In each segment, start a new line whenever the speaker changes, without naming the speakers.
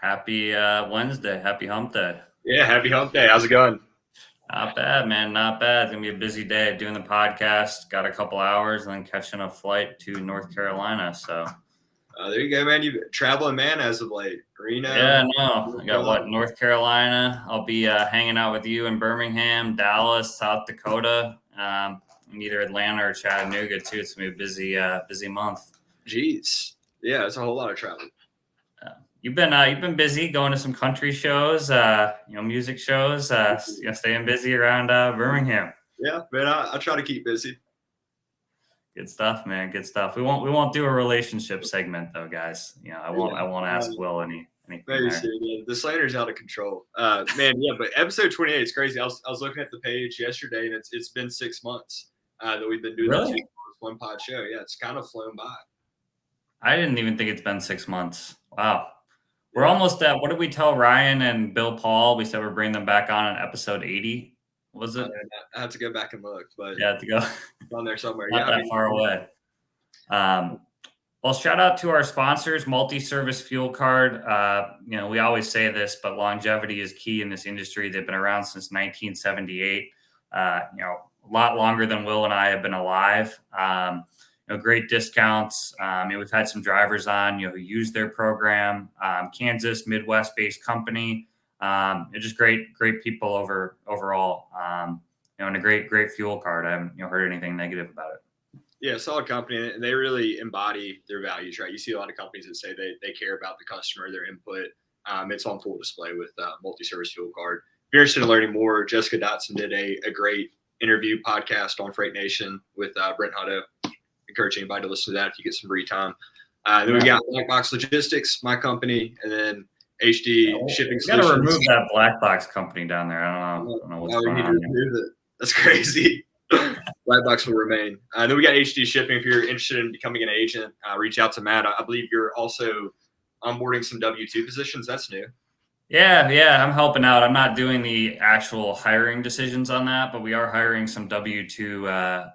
Happy Wednesday. Happy hump day.
Yeah, happy hump day. How's it going?
Not bad, man. Not bad. It's going to be a busy day doing the podcast. Got a couple hours and then catching a flight to North Carolina. So,
There you go, man. You've been traveling, man, as of late.
yeah,
Reno,
no. I
North
got
Carolina.
what? North Carolina. I'll be hanging out with you in Birmingham, Dallas, South Dakota, and either Atlanta or Chattanooga, too. It's going to be a busy month.
Jeez. Yeah, it's a whole lot of travel.
You've been busy going to some country shows, music shows, staying busy around Birmingham.
Yeah, man, I try to keep busy.
Good stuff, man. Good stuff. We won't do a relationship segment though, guys. I won't ask Will anything
Very
there.
soon. Yeah, the slander's out of control. Man, yeah, but episode 28 is crazy. I was looking at the page yesterday, and it's been 6 months that we've been doing
Really?
this one pod show. Yeah, it's kind of flown by.
I didn't even think it's been 6 months. Wow. We're almost at, what did we tell Ryan and Bill Paul? We said we're bringing them back on episode 80. Was it?
I have to go back and look, but
Yeah, to go.
on there somewhere.
Not that far away. Well, shout out to our sponsors, Multi-Service Fuel Card. We always say this, but longevity is key in this industry. They've been around since 1978. A lot longer than Will and I have been alive. Great discounts. We've had some drivers on, who use their program. Kansas, Midwest-based company. Just great people overall. And a great fuel card. I haven't heard anything negative about it.
Yeah, solid company, and they really embody their values, right? You see a lot of companies that say they care about the customer, their input. It's on full display with Multi-Service Fuel Card. If you're interested in learning more, Jessica Dotson did a great interview podcast on Freight Nation with Brent Hutto. Encourage anybody to listen to that if you get some free time. Then we got Black Box Logistics, my company, and then HD Shipping Solutions.
You got to remove that Black Box company down there. I don't know what's going on here.
That's crazy. Black Box will remain. Then we got HD Shipping. If you're interested in becoming an agent, reach out to Matt. I believe you're also onboarding some W-2 positions. That's new.
Yeah, I'm helping out. I'm not doing the actual hiring decisions on that, but we are hiring some W-2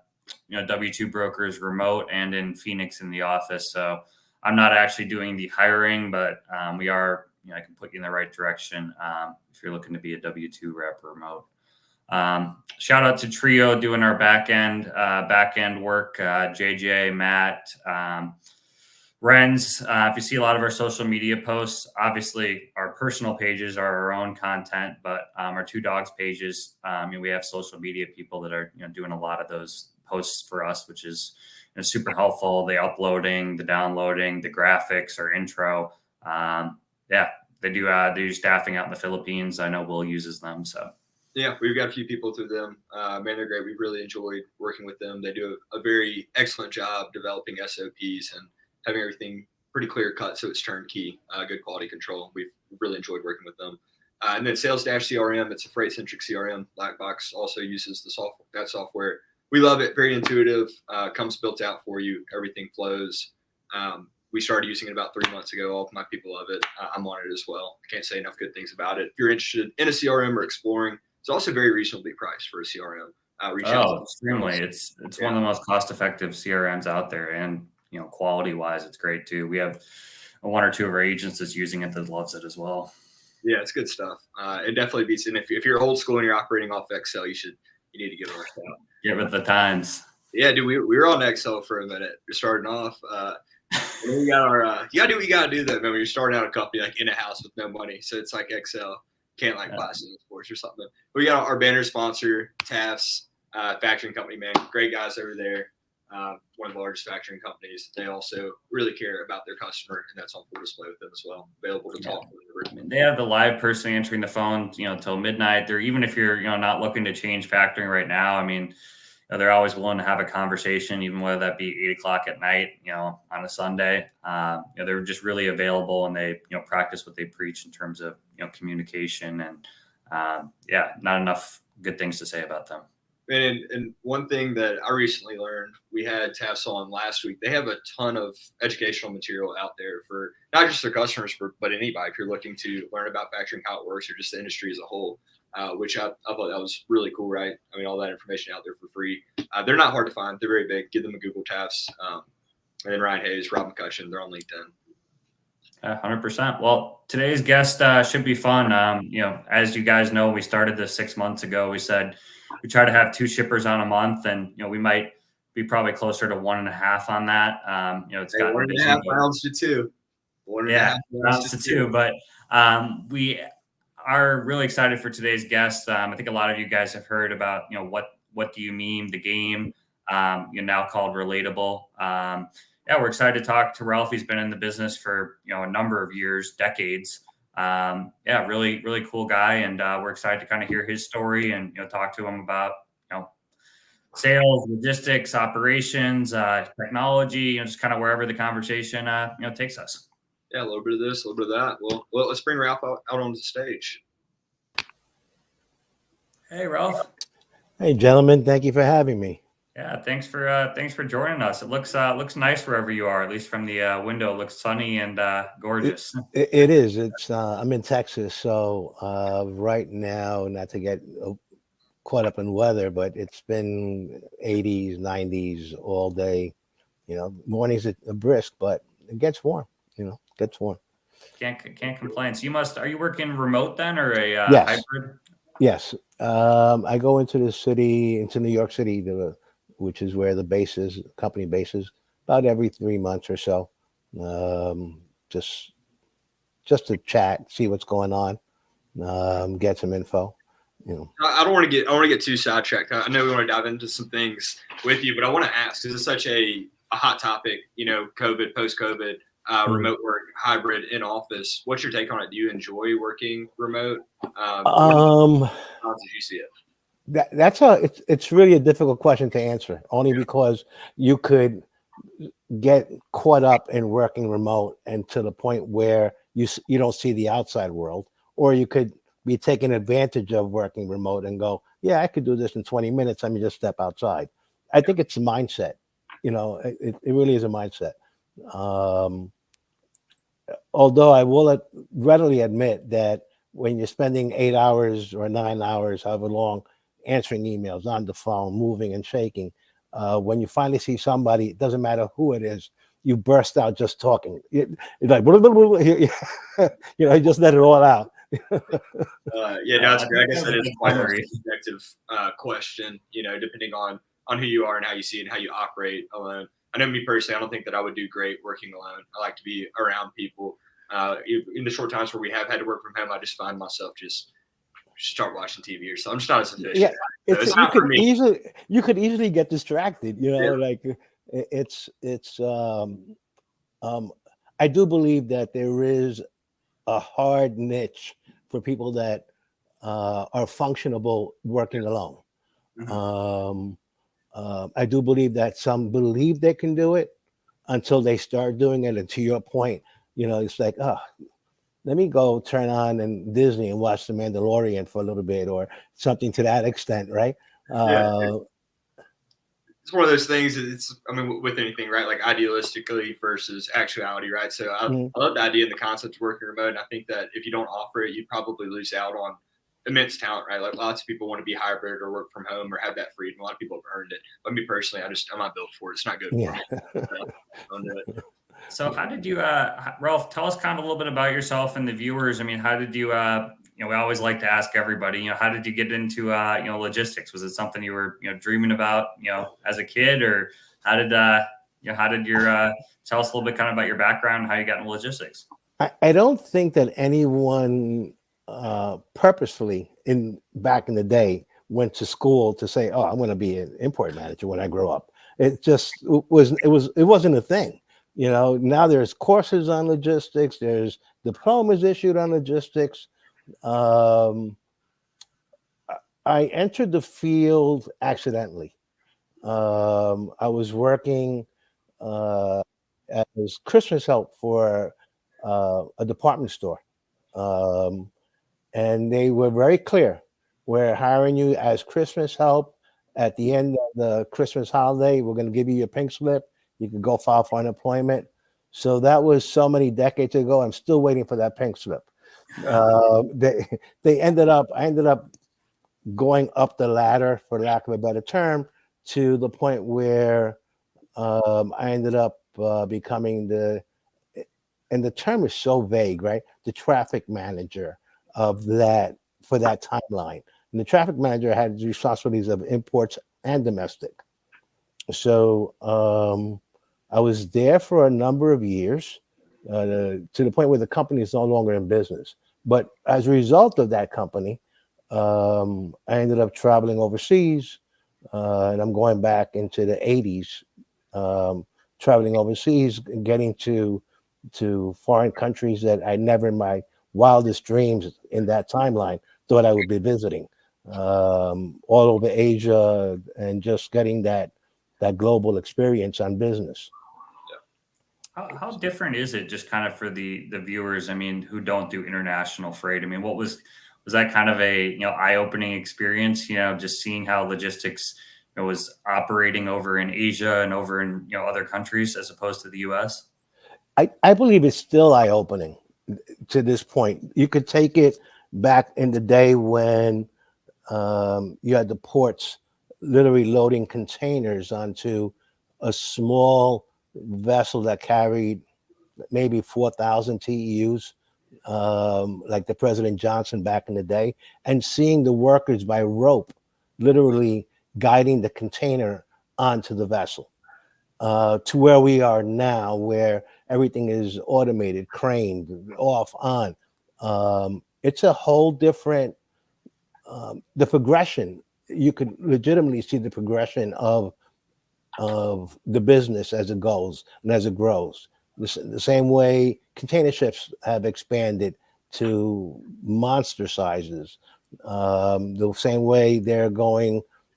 W-2 brokers remote and in Phoenix in the office. So I'm not actually doing the hiring, but we are, I can put you in the right direction if you're looking to be a W-2 rep remote. Shout out to Trio doing our back end work. JJ, Matt, Renz. If you see a lot of our social media posts, obviously our personal pages are our own content, but our Two Dogs pages, we have social media people that are doing a lot of those posts for us, which is super helpful. The uploading, the downloading, the graphics, our intro. They do staffing out in the Philippines. I know Will uses them. So
yeah, we've got a few people through them. Man, they're great. We've really enjoyed working with them. They do a very excellent job developing SOPs and having everything pretty clear cut, so it's turnkey, good quality control. We've really enjoyed working with them. And then Sales Dash CRM, it's a freight centric CRM. Black Box also uses that software. We love it. Very intuitive. Comes built out for you. Everything flows. We started using it about 3 months ago. All of my people love it. I'm on it as well. I can't say enough good things about it. If you're interested in a CRM or exploring, it's also very reasonably priced for a CRM.
Extremely. It's one of the most cost-effective CRMs out there, and quality-wise, it's great too. We have one or two of our agents that's using it that loves it as well.
Yeah, it's good stuff. It definitely beats. And if you're old school and you're operating off Excel, you need to get it worked out.
Get with the times.
Yeah, dude, we were on Excel for a minute. We're starting off. We got our. You gotta do what you gotta do though, man. When you're starting out a company like in a house with no money, so it's like Excel. Can't buy some sports or something. We got our banner sponsor, TAF's factoring company, man. Great guys over there. One of the largest factoring companies. They also really care about their customer, and that's on full display with them as well. Available to talk to.
They have the live person answering the phone, till midnight. Or even if you're, not looking to change factoring right now, they're always willing to have a conversation, even whether that be 8:00 at night, on a Sunday. They're just really available, and they, practice what they preach in terms of, communication, and not enough good things to say about them.
And one thing that I recently learned, we had TAFs on last week. They have a ton of educational material out there for not just their customers, but anybody. If you're looking to learn about factoring, how it works, or just the industry as a whole, which I thought that was really cool, right? All that information out there for free. They're not hard to find. They're very big. Give them a Google TAFs. And then Ryan Hayes, Rob McCutcheon, they're on LinkedIn.
100%. Well, today's guest should be fun. As you guys know, we started this 6 months ago. We said we try to have two shippers on a month, and we might be probably closer to 1.5 on that. It's
Hey,
gotten
one and a
busy,
half
but
rounds to two. One and a
yeah,
half rounds
rounds
to
to
two.
two. But we are really excited for today's guest. I think a lot of you guys have heard about what do you mean the game, now called Relatable. Yeah, we're excited to talk to Ralph. He's been in the business for a number of years, decades. Yeah, really really cool guy, and we're excited to kind of hear his story and talk to him about sales, logistics, operations, technology, just kind of wherever the conversation takes us.
Yeah, a little bit of this, a little bit of that. Well, let's bring Ralph out onto the stage.
Hey, Ralph.
Hey, gentlemen, thank you for having me.
Yeah, thanks for joining us. It looks nice wherever you are. At least from the window, it looks sunny and gorgeous.
It is. I'm in Texas, so right now, not to get caught up in weather, but it's been 80s, 90s all day. Mornings are brisk, but it gets warm. Gets warm.
Can't complain. So are you working remote then, or a
Yes.
hybrid?
Yes. I go into New York City, which is where the company base is, about every 3 months or so. Just to chat, see what's going on, get some info.
I don't want to get too sidetracked. I know we want to dive into some things with you, but I want to ask because it's such a hot topic. COVID, post-COVID, remote work, hybrid, in office. What's your take on it? Do you enjoy working remote? How did you see it?
It's really a difficult question to answer, only because you could get caught up in working remote and to the point where you don't see the outside world, or you could be taking advantage of working remote and go, yeah, I could do this in 20 minutes. Let me just step outside. I think it's a mindset. It really is a mindset. Although I will readily admit that when you're spending 8 hours or 9 hours, however long, answering emails on the phone, moving and shaking, when you finally see somebody, it doesn't matter who it is, you burst out just talking. It's like, you just let it all out.
Yeah, no, that's great. I guess that is quite a subjective question, depending on who you are and how you see it and how you operate alone. I know me personally, I don't think that I would do great working alone. I like to be around people. In the short times where we have had to work from home, I just find myself just start watching TV or something. I'm just not as efficient.
Yeah,
it's not for me.
You could easily get distracted. Like it's. I do believe that there is a hard niche for people that are functionable working alone.
Mm-hmm.
I do believe that some believe they can do it until they start doing it. And to your point, it's like, let me go turn on and Disney and watch The Mandalorian for a little bit or something to that extent, right?
It's one of those things. With anything, right? Like idealistically versus actuality, right? So I love the idea and the concept of working remote. And I think that if you don't offer it, you probably lose out on immense talent, right? Like lots of people want to be hybrid or work from home or have that freedom. A lot of people have earned it. But me personally, I'm not built for it. It's not good for me. Don't do it.
So how did you, Ralph, tell us kind of a little bit about yourself and the viewers. I mean, how did you, we always like to ask everybody, how did you get into, logistics? Was it something you were, dreaming about, as a kid, or how did your, tell us a little bit kind of about your background, how you got into logistics?
I don't think that anyone purposefully back in the day went to school to say, oh, I'm going to be an import manager when I grow up. It wasn't a thing. Now there's courses on logistics. There's diplomas issued on logistics. I entered the field accidentally. I was working as Christmas help for a department store. And they were very clear. We're hiring you as Christmas help. At the end of the Christmas holiday, we're going to give you your pink slip. You can go file for unemployment. So that was so many decades ago. I'm still waiting for that pink slip. I ended up going up the ladder, for lack of a better term, to the point where I ended up becoming the and the term is so vague, right? The traffic manager of that for that timeline. And the traffic manager had responsibilities of imports and domestic. So I was there for a number of years, to the point where the company is no longer in business. But as a result of that company, I ended up traveling overseas, and I'm going back into the 80s, traveling overseas and getting to foreign countries that I never in my wildest dreams in that timeline thought I would be visiting, all over Asia, and just getting that global experience on business.
How different is it, just kind of for the viewers? I mean, who don't do international freight? I mean, was that kind of a eye opening experience? Just seeing how logistics was operating over in Asia and over in other countries as opposed to the U.S.
I believe it's still eye opening to this point. You could take it back in the day when you had the ports literally loading containers onto a small vessel that carried maybe 4,000 TEUs, like the President Johnson back in the day, and seeing the workers by rope literally guiding the container onto the vessel, to where we are now, where everything is automated, craned, off, on. It's a whole different, the progression. You could legitimately see the progression of the business as it goes and as it grows. The same way container ships have expanded to monster sizes. The same way they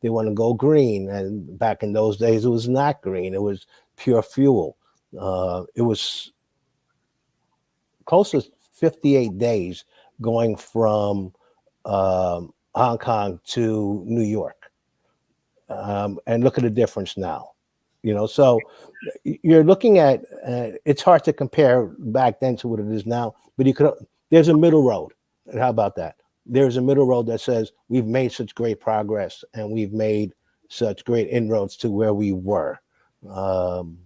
want to go green. And back in those days, it was not green. It was pure fuel. It was close to 58 days going from Hong Kong to New York. And look at the difference now. So you're looking at, it's hard to compare back then to what it is now, but there's a middle road. And how about that? There's a middle road that says we've made such great progress and we've made such great inroads to where we were. I'm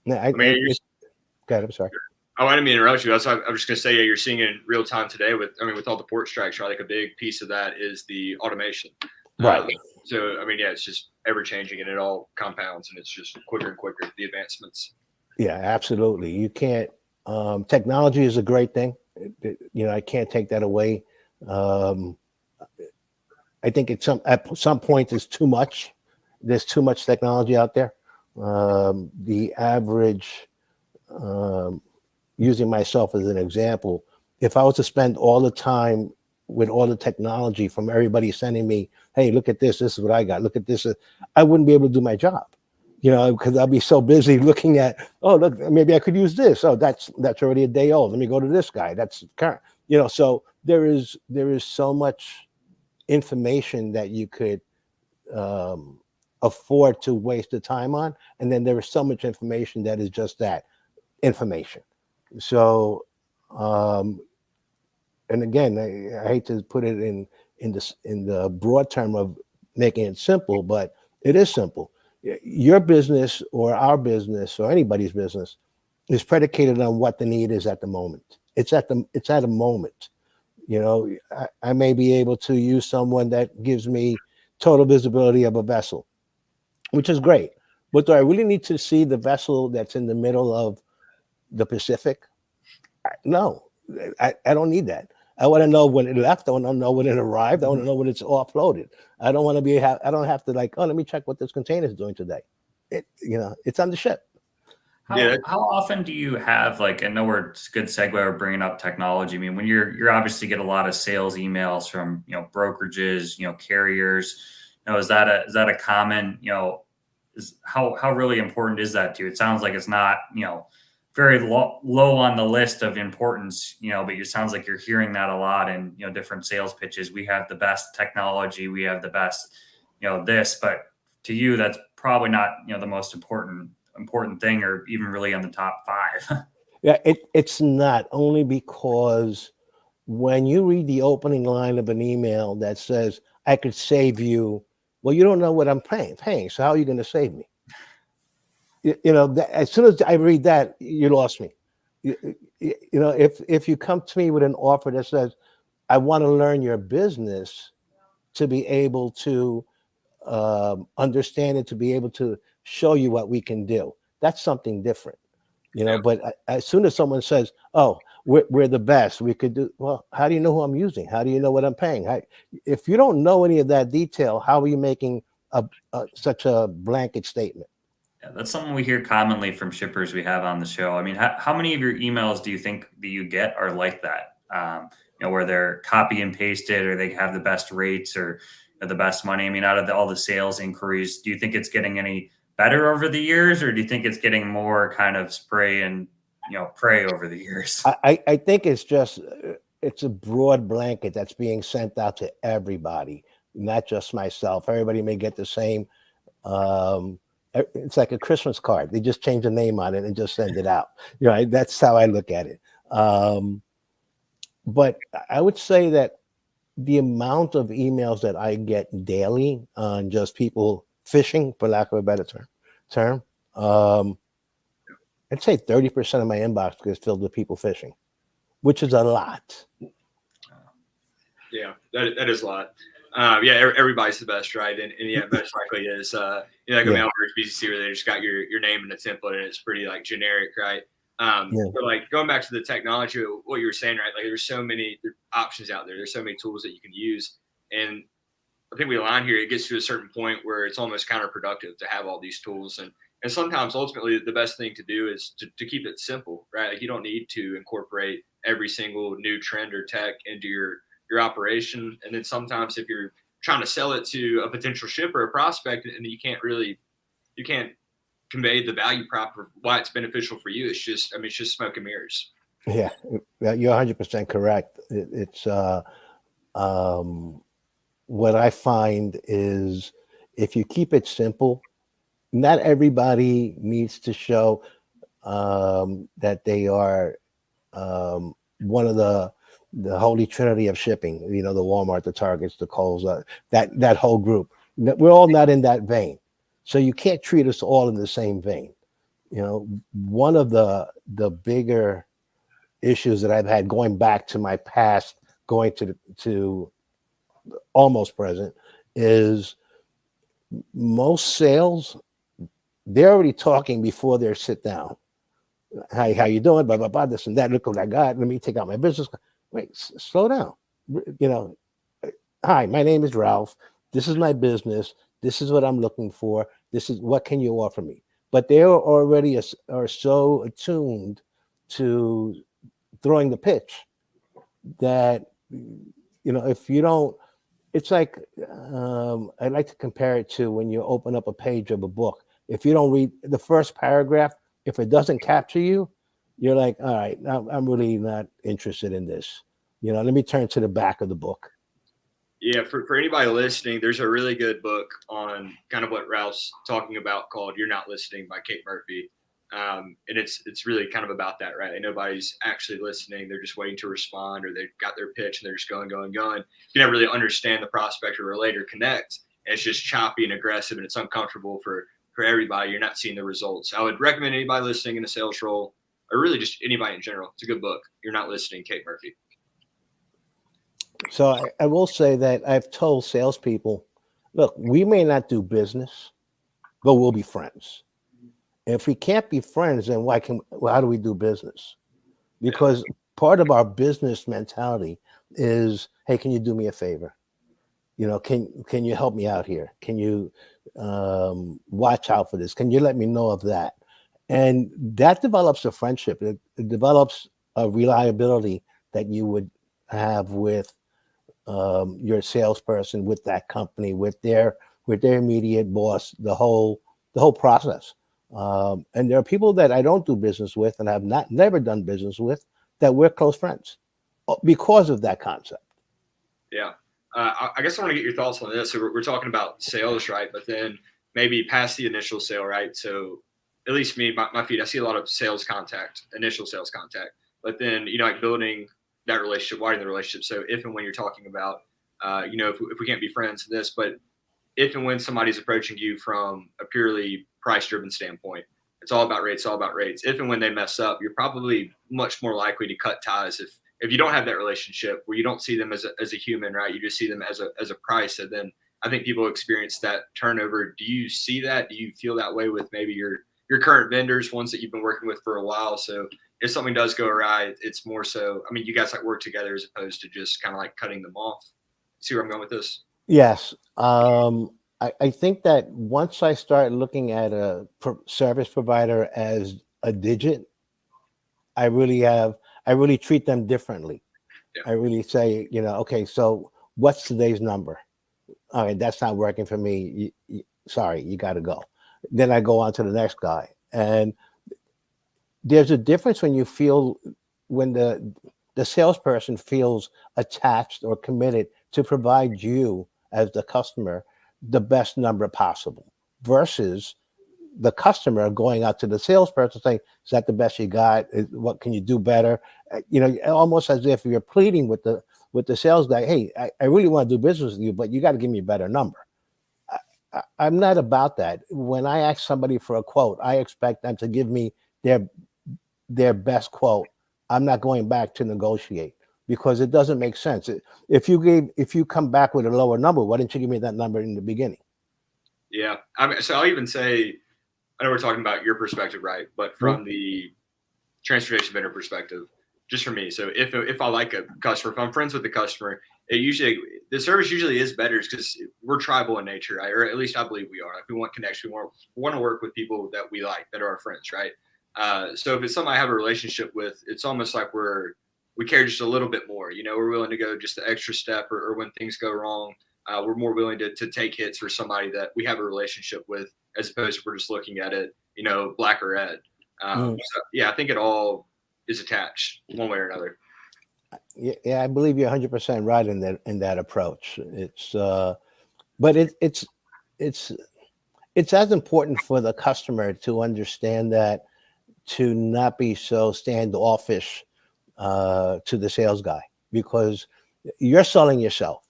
sorry.
Oh, I didn't mean to interrupt you. That's why I was just going to say, you're seeing it in real time today with all the port strikes, right? Like a big piece of that is the automation.
Right.
So, it's just ever changing and it all compounds and it's just quicker and quicker, the advancements.
Yeah, absolutely. You can't, technology is a great thing. I can't take that away. I think at some point there's too much. There's too much technology out there. The average, using myself as an example, if I was to spend all the time with all the technology from everybody sending me, hey, look at this, this is what I got, look at this, I wouldn't be able to do my job, because I'll be so busy looking at, oh, look, maybe I could use this. Oh, that's already a day old. Let me go to this guy. That's current. So there is so much information that you could afford to waste the time on. And then there is so much information that is just that, information. So, and again, I hate to put it in the broad term of making it simple, but it is simple. Your business or our business or anybody's business is predicated on what the need is at the moment. It's at a moment. I may be able to use someone that gives me total visibility of a vessel, which is great. But do I really need to see the vessel that's in the middle of the Pacific? No, I don't need that. I want to know when it left. I want to know when it arrived. I want to know when it's offloaded. I don't want to I don't have to let me check what this container is doing today. It's on the ship.
How often do you have, I know it's a good segue, we're bringing up technology. I mean, when you're obviously get a lot of sales emails from, brokerages, carriers, is that a common, how really important is that to you? It sounds like it's not, very low on the list of importance, but it sounds like you're hearing that a lot in, different sales pitches. We have the best technology. We have the best, this, but to you, that's probably not, the most important thing, or even really on the top 5.
Yeah, it's not, only because when you read the opening line of an email that says, I could save you, well, you don't know what I'm paying. So how are you going to save me? As soon as I read that, you lost me. if you come to me with an offer that says, I want to learn your business to be able to understand it, to be able to show you what we can do, that's something different.
Yeah.
But as soon as someone says, oh, we're the best, we could do, well, how do you know who I'm using? How do you know what I'm paying? If you don't know any of that detail, how are you making such a blanket statement?
Yeah, that's something we hear commonly from shippers we have on the show. I mean, how many of your emails do you think that you get are like that? Where they're copy and pasted, or they have the best rates, or the best money. I mean, out of all the sales inquiries, do you think it's getting any better over the years, or do you think it's getting more kind of spray and pray over the years?
I think it's just it's a broad blanket that's being sent out to everybody, not just myself. Everybody may get the same. It's like a Christmas card. They just change the name on it and just send it out. That's how I look at it. But I would say that the amount of emails that I get daily on just people fishing, for lack of a better term, I'd say 30% of my inbox is filled with people fishing, which is a lot.
Yeah, that is a lot. Everybody's the best, right? And yeah, most likely is like a mail order BCC where they just got your name in a template and it's pretty like generic, right? But like going back to the technology, what you were saying, right? Like there's so many options out there. There's so many tools that you can use, and I think we align here. It gets to a certain point where it's almost counterproductive to have all these tools, and sometimes ultimately the best thing to do is to keep it simple, right? Like you don't need to incorporate every single new trend or tech into your operation. And then sometimes if you're trying to sell it to a potential shipper or prospect and you can't convey the value prop of why it's beneficial for you, it's just smoke and mirrors.
Yeah, you're 100% correct. It's what I find is if you keep it simple, not everybody needs to show that they are one of the holy trinity of shipping, the Walmart, the Targets, the Kohl's, that whole group. We're all not in that vein. So you can't treat us all in the same vein. One of the bigger issues that I've had going back to my past, going to almost present, is most sales, they're already talking before they sit down. How you doing? Blah, blah, blah, this and that. Look what I got. Let me take out my business. Wait, slow down. Hi, my name is Ralph. This is my business. This is what I'm looking for. This is what can you offer me? But they already are so attuned to throwing the pitch that, if you don't, it's like, I like to compare it to when you open up a page of a book. If you don't read the first paragraph, if it doesn't capture you, you're like, all right, I'm really not interested in this. Let me turn to the back of the book.
Yeah, for anybody listening, there's a really good book on kind of what Ralph's talking about called "You're Not Listening" by Kate Murphy, and it's really kind of about that, right? Nobody's actually listening; they're just waiting to respond, or they've got their pitch and they're just going. You never really understand the prospect or relator connect. And it's just choppy and aggressive, and it's uncomfortable for everybody. You're not seeing the results. I would recommend anybody listening in a sales role, or really just anybody in general. It's a good book. You're Not Listening, Kate Murphy.
So I will say that I've told salespeople, look, we may not do business, but we'll be friends. And if we can't be friends, then how do we do business? Because part of our business mentality is, hey, can you do me a favor? Can you help me out here? Can you watch out for this? Can you let me know of that? And that develops a friendship. It develops a reliability that you would have with your salesperson, with that company, with their immediate boss, the whole process. And there are people that I don't do business with and have never done business with that we're close friends because of that concept.
Yeah. I guess I want to get your thoughts on this. So we're talking about sales, right? But then maybe past the initial sale, right? So at least me, my feed, I see a lot of initial sales contact, but then, like building that relationship, widening the relationship. So if and when you're talking about, if we can't be friends, but if and when somebody's approaching you from a purely price-driven standpoint, It's all about rates, all about rates. If and when they mess up, you're probably much more likely to cut ties if you don't have that relationship where you don't see them as a human, right? You just see them as a price. And then I think people experience that turnover. Do you see that? Do you feel that way with maybe your current vendors, ones that you've been working with for a while? So if something does go awry, it's more so, I mean, you guys like work together as opposed to just kind of like cutting them off. See where I'm going with this?
Yes. I think that once I start looking at a service provider as a digit, I really treat them differently.
Yeah.
I really say, okay, so what's today's number? All right, that's not working for me. Sorry, you got to go. Then I go on to the next guy. And there's a difference when the salesperson feels attached or committed to provide you as the customer the best number possible versus the customer going out to the salesperson saying, is that the best you got? What can you do better? Almost as if you're pleading with the sales guy, hey, I really want to do business with you, but you got to give me a better number. I'm not about that. When I ask somebody for a quote, I expect them to give me their best quote. I'm not going back to negotiate because it doesn't make sense. If you come back with a lower number, why didn't you give me that number in the beginning?
Yeah. I mean, so I'll even say, I know we're talking about your perspective, right? But from the transportation vendor perspective, just for me. So if I like a customer, if I'm friends with the customer, the service usually is better because we're tribal in nature, right? Or at least I believe we are. Like we want connection. We want to work with people that we like, that are our friends, right? So if it's something I have a relationship with, it's almost like we care just a little bit more. We're willing to go just the extra step, or when things go wrong, we're more willing to take hits for somebody that we have a relationship with, as opposed to we're just looking at it, black or red. So, yeah, I think it all is attached one way or another.
Yeah, I believe you're 100% right in that approach. But it's as important for the customer to understand that, to not be so standoffish to the sales guy, because you're selling yourself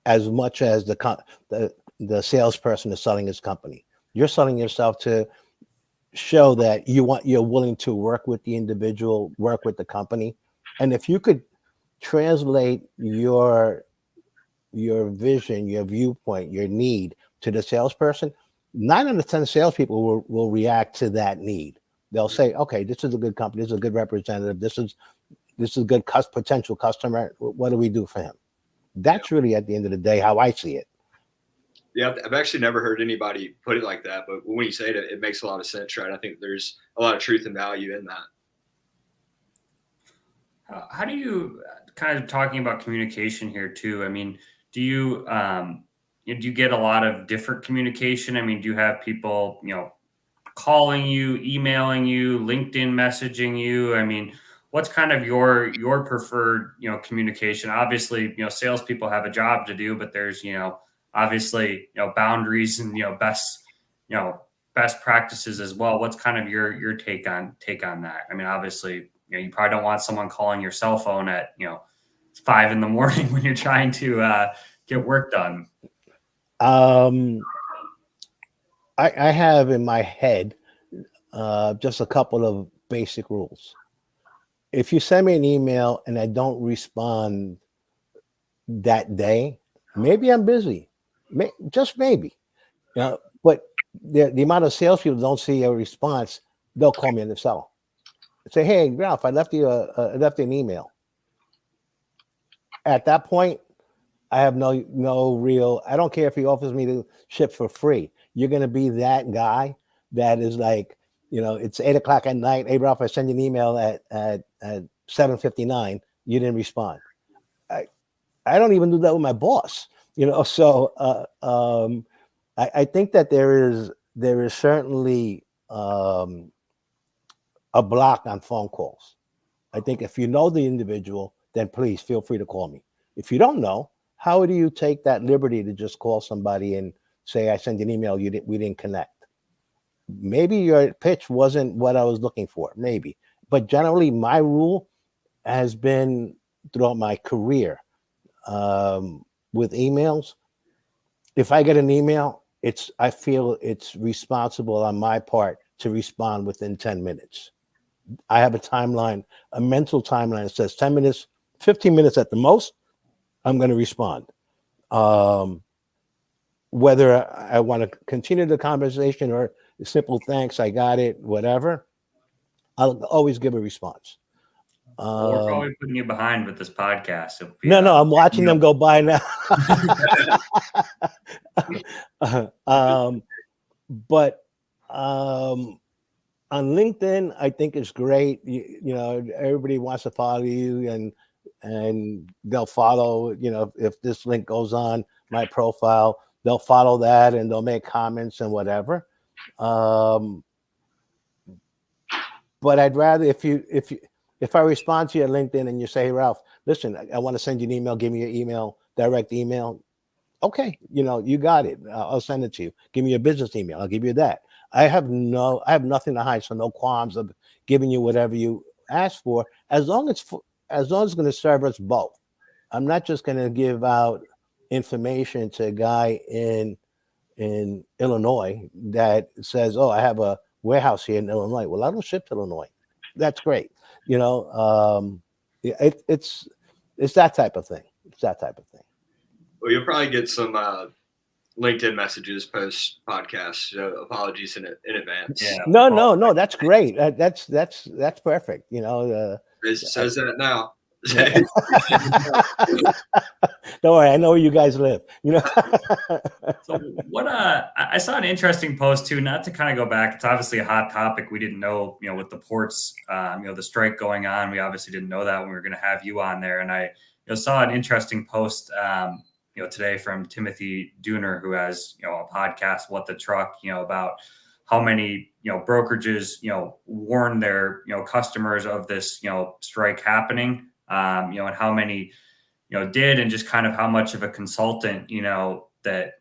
as much as the salesperson is selling his company. You're selling yourself to show that you're willing to work with the individual, work with the company. And if you could translate your vision, your viewpoint, your need to the salesperson, 9 out of 10 salespeople will react to that need. They'll say, okay, this is a good company, this is a good representative, this is a good potential customer. What do we do for him? That's really, at the end of the day, how I see it.
Yeah, I've actually never heard anybody put it like that, but when you say it, it makes a lot of sense, right? I think there's a lot of truth and value in that.
How do you, kind of talking about communication here too? I mean, do you get a lot of different communication? I mean, do you have people, calling you, emailing you, LinkedIn messaging you? I mean, what's kind of your preferred, communication? Obviously, salespeople have a job to do, but there's, obviously, boundaries and, best practices as well. What's kind of your take on that? I mean, obviously, you probably don't want someone calling your cell phone at, 5 a.m. when you're trying to get work done.
I have in my head just a couple of basic rules. If you send me an email and I don't respond that day, maybe I'm busy, just maybe. But the amount of salespeople don't see a response, they'll call me on the cell. Say, hey, Ralph, I left you an email. At that point, I have no real. I don't care if he offers me to ship for free. You're going to be that guy that is like, it's 8:00 at night. Hey, Ralph, I send you an email at 7:59. You didn't respond. I don't even do that with my boss. So I think that there is certainly a block on phone calls. I think if you know the individual, then please feel free to call me. If you don't know, how do you take that liberty to just call somebody and say, I sent an email, we didn't connect? Maybe your pitch wasn't what I was looking for, maybe. But generally, my rule has been throughout my career with emails. If I get an email, I feel it's responsible on my part to respond within 10 minutes. I have a timeline, a mental timeline that says 10 minutes, 15 minutes at the most, I'm going to respond. Whether I want to continue the conversation or simple thanks, I got it, whatever, I'll always give a response.
Well, we're probably putting you behind with this podcast. So
No, I'm watching them go by now. But on LinkedIn, I think it's great. You know, everybody wants to follow you, and they'll follow. You know, if this link goes on my profile, they'll follow that and they'll make comments and whatever. But I'd rather if I respond to you at LinkedIn and you say, hey, Ralph, listen, I want to send you an email. Give me your email, direct email. Okay, you know, you got it. I'll send it to you. Give me your business email. I'll give you that. I have nothing to hide, so no qualms of giving you whatever you ask for, as long as it's going to serve us both. I'm not just going to give out information to a guy in Illinois that says, "Oh, I have a warehouse here in Illinois." Well, I don't ship to Illinois. That's great. You know, it's that type of thing. It's that type of thing.
Well, you'll probably get some LinkedIn messages post podcast. So apologies in advance.
Yeah. No. That's great. That's perfect. You know,
it says that now.
Don't worry, I know where you guys live. You know.
So what? I saw an interesting post too. Not to kind of go back, it's obviously a hot topic. We didn't know, you know, with the ports, you know, the strike going on. We obviously didn't know that when we were going to have you on there. And I, saw an interesting post, today from Timothy Dooner, who has, a podcast, What the Truck, about how many, brokerages, warn their, customers of this, strike happening, and how many, did, and just kind of how much of a consultant, that,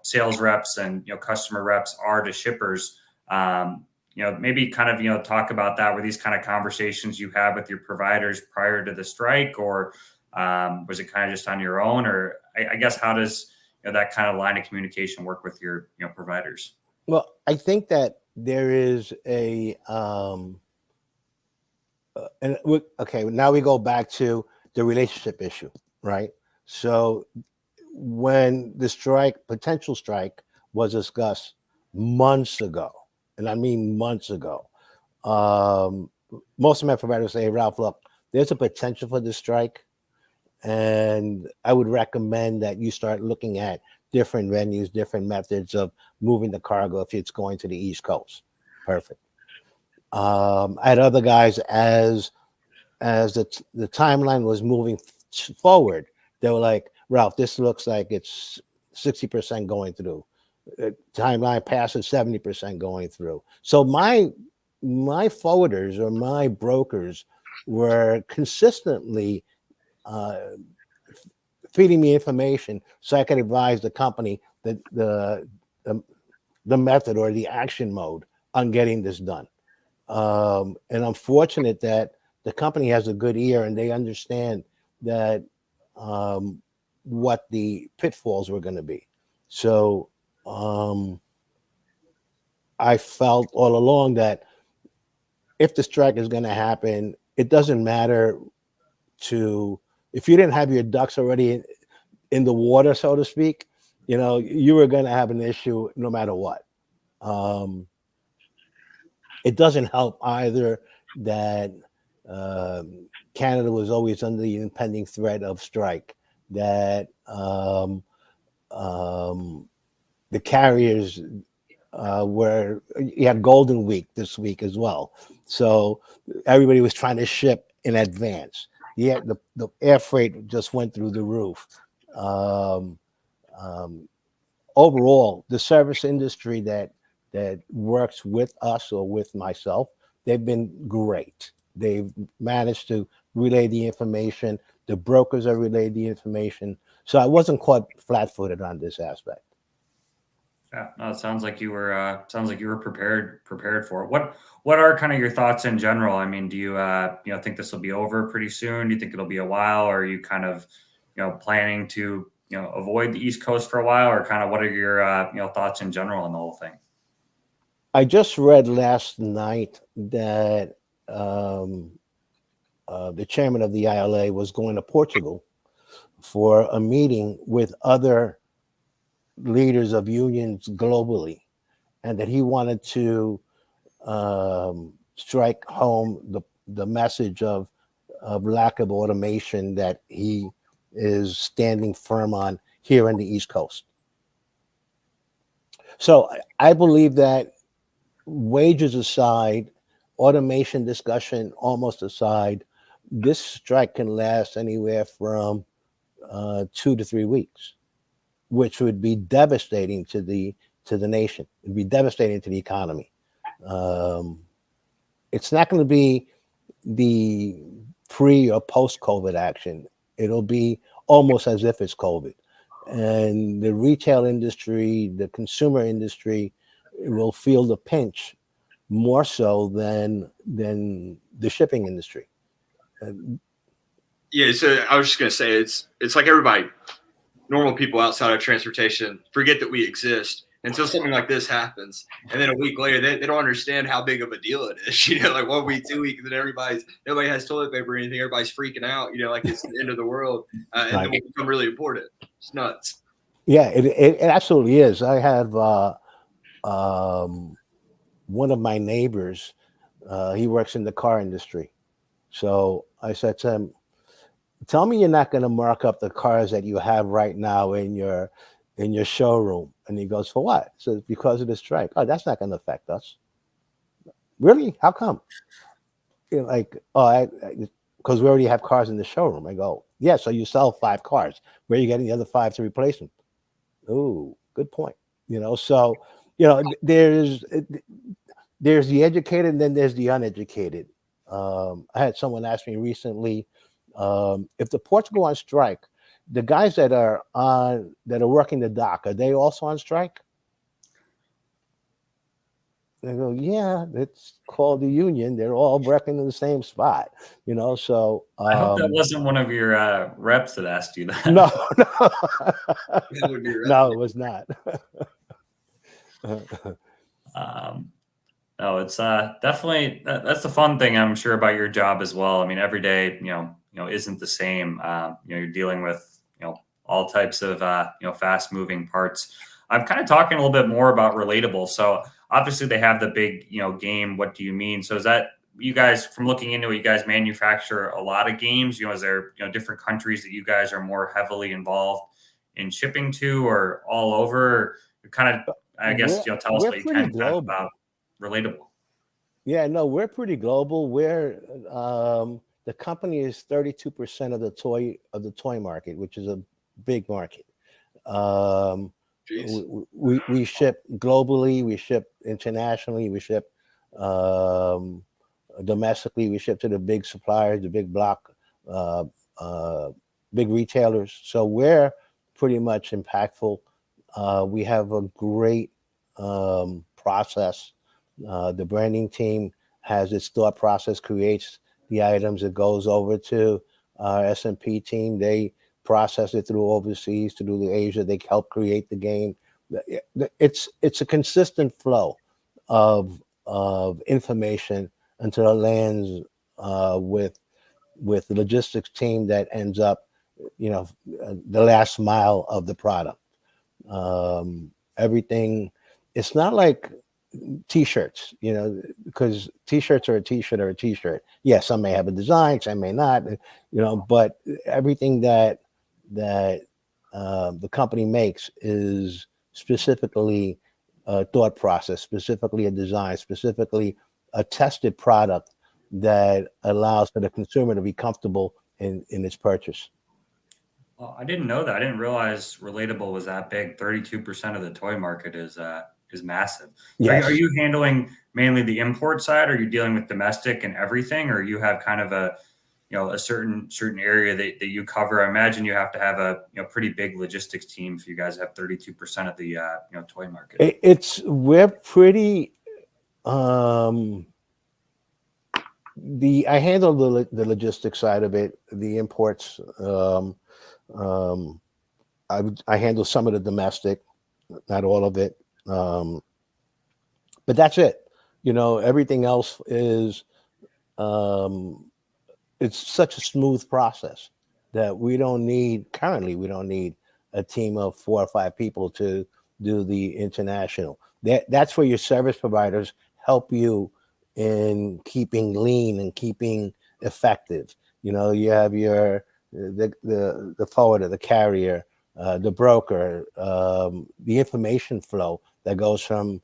sales reps and, customer reps are to shippers. Maybe kind of, talk about that. Were these kind of conversations you had with your providers prior to the strike, or was it kind of just on your own? Or I guess, how does that kind of line of communication work with your providers?
Well, I think that there is okay, now we go back to the relationship issue, right? So when the potential strike was discussed months ago, and I mean months ago, most of my providers say, Ralph, look, there's a potential for this strike. And I would recommend that you start looking at different venues, different methods of moving the cargo if it's going to the East Coast. Perfect. I had other guys, as the timeline was moving forward, they were like, Ralph, this looks like it's 60% going through. Timeline passes 70% going through. So my forwarders or my brokers were consistently feeding me information so I could advise the company that the method or the action mode on getting this done. And I'm fortunate that the company has a good ear and they understand that what the pitfalls were going to be. So I felt all along that if the strike is going to happen, it doesn't matter if you didn't have your ducks already in the water, so to speak, you were going to have an issue no matter what. It doesn't help either that Canada was always under the impending threat of strike, that the carriers you had Golden Week this week as well. So everybody was trying to ship in advance. Yeah, the air freight just went through the roof. Overall, the service industry that works with us or with myself, they've been great. They've managed to relay the information. The brokers have relayed the information. So I wasn't quite flat-footed on this aspect.
Yeah, no, it sounds like you were prepared for it. What are kind of your thoughts in general? I mean, do you think this will be over pretty soon? Do you think it'll be a while, or are you kind of planning to avoid the East Coast for a while, or kind of what are your thoughts in general on the whole thing?
I just read last night that the chairman of the ILA was going to Portugal for a meeting with other leaders of unions globally, and that he wanted to strike home the message of lack of automation that he is standing firm on here in the East Coast. So I believe that, wages aside, automation discussion almost aside, this strike can last anywhere from 2 to 3 weeks, which would be devastating to the nation. It'd be devastating to the economy. Um, it's not going to be the pre or post COVID action. It'll be almost as if it's COVID. And the retail industry, the consumer industry will feel the pinch more so than the shipping industry.
Yeah, so I was just gonna say it's like everybody, normal people outside of transportation, forget that we exist until something like this happens, and then a week later they don't understand how big of a deal it is. Like 1 week, 2 weeks, and then nobody has toilet paper or anything. Everybody's freaking out. Like it's the end of the world, and then we become really important. It's nuts.
Yeah, it absolutely is. I have one of my neighbors. He works in the car industry. So I said to him, "Tell me you're not going to mark up the cars that you have right now in your showroom." And he goes, "For what?" So because of the strike. "Oh, that's not going to affect us." "Really? How come?" Like, "Oh, because we already have cars in the showroom." I go, "Yeah, so you sell 5 cars. Where are you getting the other 5 to replace them?" "Oh, good point." So there's the educated and then there's the uneducated. I had someone ask me recently, if the ports go on strike, the guys that are working the dock, are they also on strike? They go, "Yeah, it's called the union. They're all working in the same spot." So
I hope that wasn't one of your reps that asked you that.
no,
That would be right.
no, it was not.
No, it's definitely that's the fun thing, I'm sure, about your job as well. I mean, every day, isn't the same. You're dealing with all types of fast moving parts. I'm kind of talking a little bit more about Relatable. So obviously they have the big game. What do you mean? So is that you guys, from looking into it, you guys manufacture a lot of games? Is there different countries that you guys are more heavily involved in shipping to, or all over? Kind of, I guess, tell us
We're
what you
pretty
can kind of
global.
about Relatable.
Yeah, no, we're pretty global. The company is 32% of the toy market, which is a big market. Um, we ship globally, we ship internationally, we ship um, domestically, we ship to the big suppliers, the big block, uh, uh, big retailers. So we're pretty much impactful. We have a great process. The branding team has its thought process, creates the items, it goes over to our S&P team. They process it through overseas to do the Asia. They help create the game. It's a consistent flow of information until it lands with the logistics team that ends up, the last mile of the product. Everything. It's not like T-shirts, because T-shirts are a T-shirt or a T-shirt. Yeah, some may have a design, some may not, but everything that the company makes is specifically a thought process, specifically a design, specifically a tested product that allows for the consumer to be comfortable in its purchase.
Well, I didn't know that. I didn't realize Relatable was that big. 32% of the toy market is massive. So are
Yes.
you handling mainly the import side? Or are you dealing with domestic and everything? Or you have kind of a certain area that you cover? I imagine you have to have a pretty big logistics team if you guys have 32% of the toy market.
We're pretty I handle the logistics side of it, the imports. I handle some of the domestic, not all of it. but that's it. Everything else is it's such a smooth process that we don't need a team of 4 or 5 people to do the international. That's where your service providers help you in keeping lean and keeping effective. You have the forwarder, the carrier, the broker, the information flow that goes from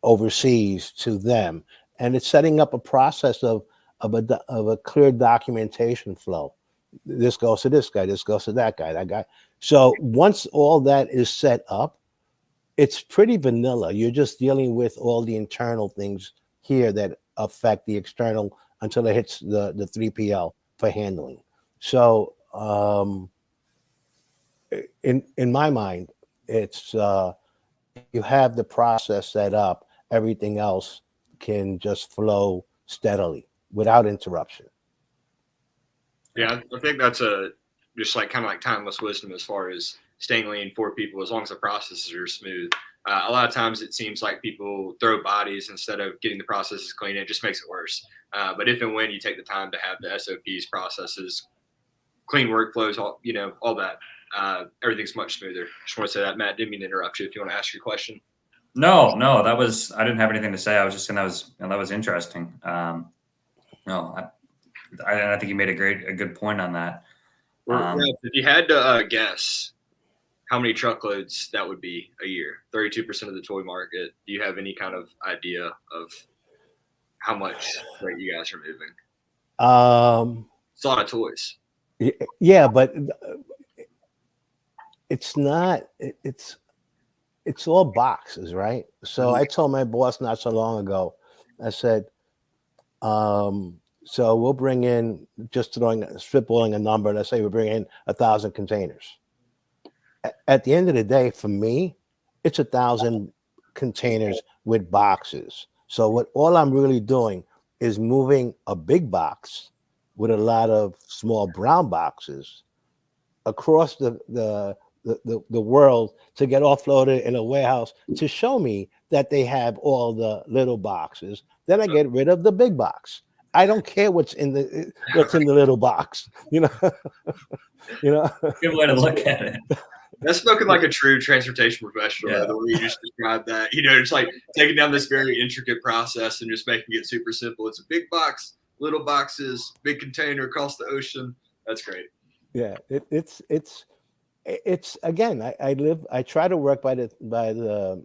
overseas to them, and it's setting up a process of a clear documentation flow. This goes to this guy, this goes to that guy, that guy. So once all that is set up, it's pretty vanilla. You're just dealing with all the internal things here that affect the external until it hits the 3PL for handling. So in my mind, it's you have the process set up, everything else can just flow steadily without interruption.
Yeah, I think that's just like kind of like timeless wisdom as far as staying lean for people, as long as the processes are smooth. A lot of times it seems like people throw bodies instead of getting the processes clean. It just makes it worse. But if and when you take the time to have the SOPs, processes, clean workflows, all that, everything's much smoother. Just want to say that. Matt, didn't mean to interrupt you. If you want to ask your question.
No, I didn't have anything to say. I was just saying that was interesting. No, I think you made a good point on that.
Ralph, if you had to guess how many truckloads that would be a year, 32% of the toy market, do you have any kind of idea of how much that you guys are moving? It's a lot of toys.
Yeah, but it's not. It's all boxes, right? So I told my boss not so long ago, I said, so we'll bring in, just spitballing a number, let's say we bring in 1,000 containers. At the end of the day, for me, it's 1,000 containers with boxes. So all I'm really doing is moving a big box with a lot of small brown boxes across the world to get offloaded in a warehouse to show me that they have all the little boxes. Then I get rid of the big box. I don't care what's in the little box.
Good way to look at it.
That's spoken like a true transportation professional, though, the way you just described that. It's like taking down this very intricate process and just making it super simple. It's a big box, little boxes, big container across the ocean. That's great.
Yeah, it's again. I try to work by the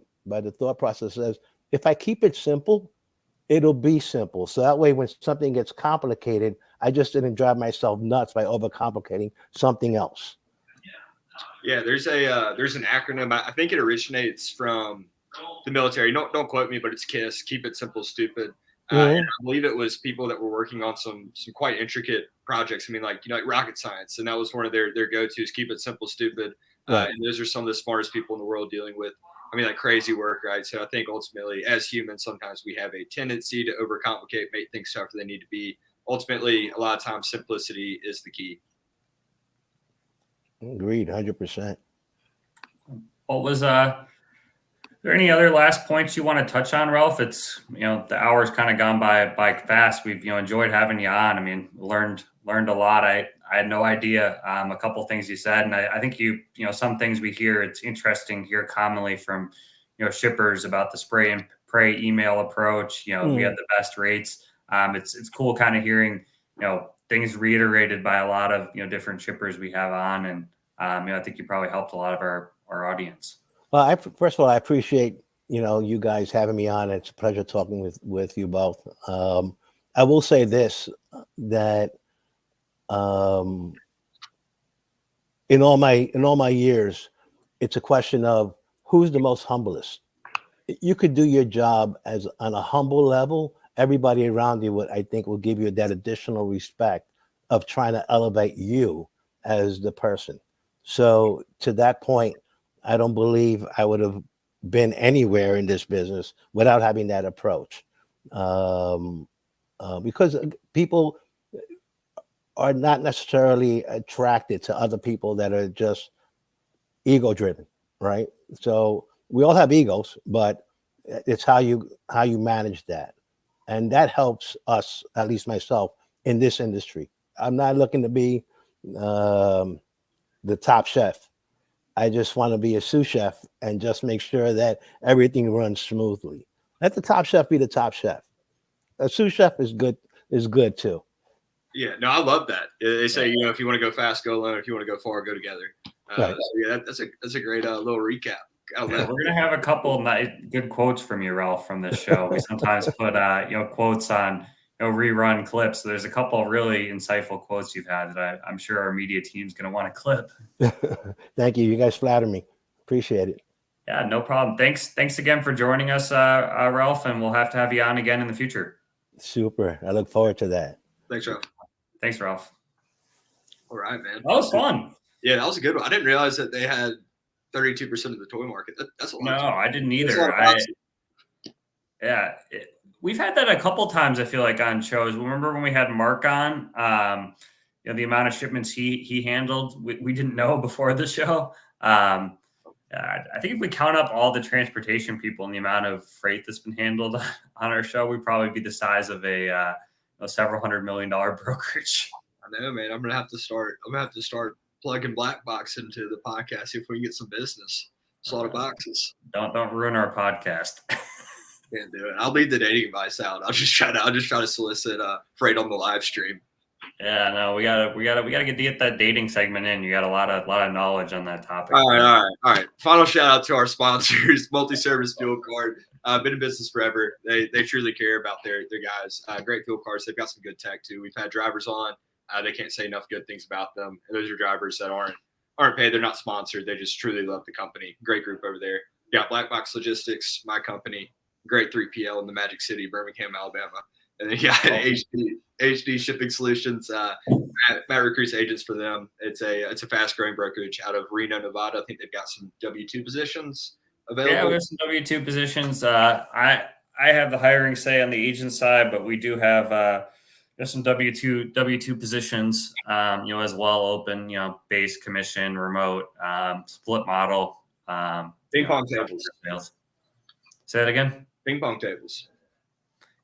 thought process as, if I keep it simple, it'll be simple. So that way, when something gets complicated, I just didn't drive myself nuts by overcomplicating something else.
Yeah, there's an acronym. I think it originates from the military. Don't quote me, but it's KISS. Keep it simple, stupid. And I believe it was people that were working on some quite intricate projects. I mean, like rocket science, and that was one of their go-tos. Keep it simple, stupid. Right. And those are some of the smartest people in the world dealing with, like crazy work, right? So I think ultimately, as humans, sometimes we have a tendency to overcomplicate, make things tougher than they need to be. Ultimately, a lot of times, simplicity is the key.
Agreed, 100%.
What was there any other last points you want to touch on, Ralph? It's the hour's kind of gone by fast. We've enjoyed having you on. I mean, learned a lot. I had no idea a couple things you said, and I think some things we hear, it's interesting to hear commonly from shippers about the spray and pray email approach. We have the best rates. It's cool kind of hearing things reiterated by a lot of different shippers we have on, and I think you probably helped a lot of our audience.
Well, first of all, I appreciate you guys having me on. It's a pleasure talking with you both. I will say this, that in all my years, it's a question of who's the most humblest. You could do your job on a humble level. Everybody around you I think will give you that additional respect of trying to elevate you as the person. So to that point, I don't believe I would have been anywhere in this business without having that approach. Because people are not necessarily attracted to other people that are just ego driven, right? So we all have egos, but It's how you manage that, and that helps us, at least myself, in this industry. I'm not looking to be the top chef. I just want to be a sous chef and just make sure that everything runs smoothly. Let the top chef be the top chef. A sous chef is good too.
Yeah, no, I love that. They say, if you want to go fast, go alone. If you want to go far, go together.
Right.
So yeah, that's a great little recap.
We're gonna have a couple good quotes from you, Ralph, from this show. We sometimes put quotes on rerun clips. So there's a couple of really insightful quotes you've had that I'm sure our media team's gonna want to clip.
Thank you. You guys flatter me. Appreciate it.
Yeah, no problem. Thanks again for joining us, Ralph, and we'll have to have you on again in the future.
Super. I look forward to that.
Thanks, Ralph.
Thanks, Ralph.
All right, man.
That was fun.
Yeah, that was a good one. I didn't realize that they had 32% of the toy market. That's a lot.
No, I didn't either. We've had that a couple times, I feel like, on shows. Remember when we had Mark on? The amount of shipments he handled, we didn't know before the show. I think if we count up all the transportation people and the amount of freight that's been handled on our show, we'd probably be the size of a several $100 million brokerage.
I know, man. I'm gonna have to start plugging Black Box into the podcast, see if we can get some business. It's a lot of boxes.
Don't ruin our podcast.
Can't do it. I'll leave the dating advice out. I'll just try to solicit freight on the live stream.
Yeah, no, we gotta get that dating segment in. You got a lot of knowledge on that topic.
All right. Final shout out to our sponsors, Multi-Service Fuel Card. Been in business forever. They truly care about their guys. Great fuel cards. They've got some good tech too. We've had drivers on. They can't say enough good things about them. And those are drivers that aren't paid. They're not sponsored. They just truly love the company. Great group over there. Got Black Box Logistics, my company. Great 3PL in the Magic City, Birmingham, Alabama. And then HD Shipping Solutions. Matt recruits agents for them. It's a fast growing brokerage out of Reno, Nevada. I think they've got some W-2 positions available. Yeah,
we have some W-2 positions. I have the hiring say on the agent side, but we do have there's some W-2 positions, as well, open, base, commission, remote, split model.
Ping pong tables.
Sales. Say that again.
Ping pong tables.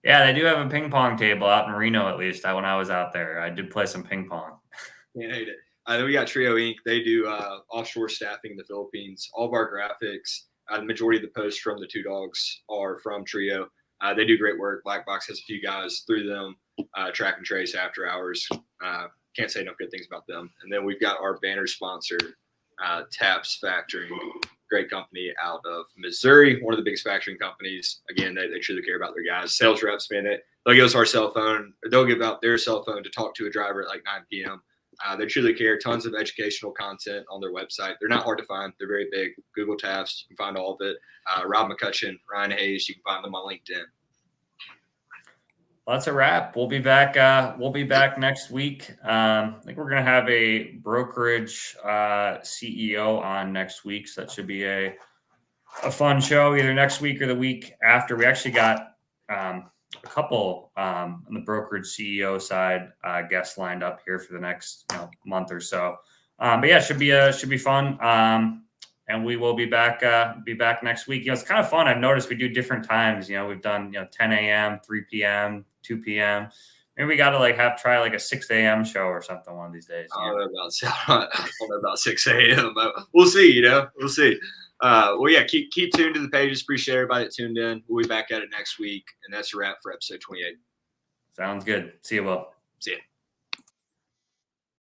Yeah, they do have a ping pong table out in Reno, at least. When I was out there, I did play some ping pong.
Can't hate it. Then we got Trio Inc. They do offshore staffing in the Philippines. All of our graphics, the majority of the posts from the Two Dogs are from Trio. They do great work. Black Box has a few guys through them, track and trace after hours. Can't say enough good things about them. And then we've got our banner sponsor, Taps Factoring. Great company out of Missouri, one of the biggest factoring companies. Again, they truly care about their guys. Sales reps, man, they'll give us our cell phone. They'll give out their cell phone to talk to a driver at like 9 p.m. They truly care. Tons of educational content on their website. They're not hard to find. They're very big. Google Taps, you can find all of it. Rob McCutcheon, Ryan Hayes, you can find them on LinkedIn.
Well, that's a wrap. We'll be back. We'll be back next week. I think we're going to have a brokerage CEO on next week, so that should be a fun show either next week or the week after. We actually got a couple on the brokerage CEO side guests lined up here for the next month or so. But yeah, should be fun. And we will be back next week. It's kind of fun. I've noticed we do different times. We've done 10 a.m., 3 p.m., 2 p.m. Maybe we got to try a 6 a.m. show or something one of these days.
I don't know about 6 a.m. We'll see. We'll see. Well, yeah, keep tuned to the pages. Appreciate everybody that tuned in. We'll be back at it next week, and that's a wrap for episode 28.
Sounds good. See you, Will.
See ya.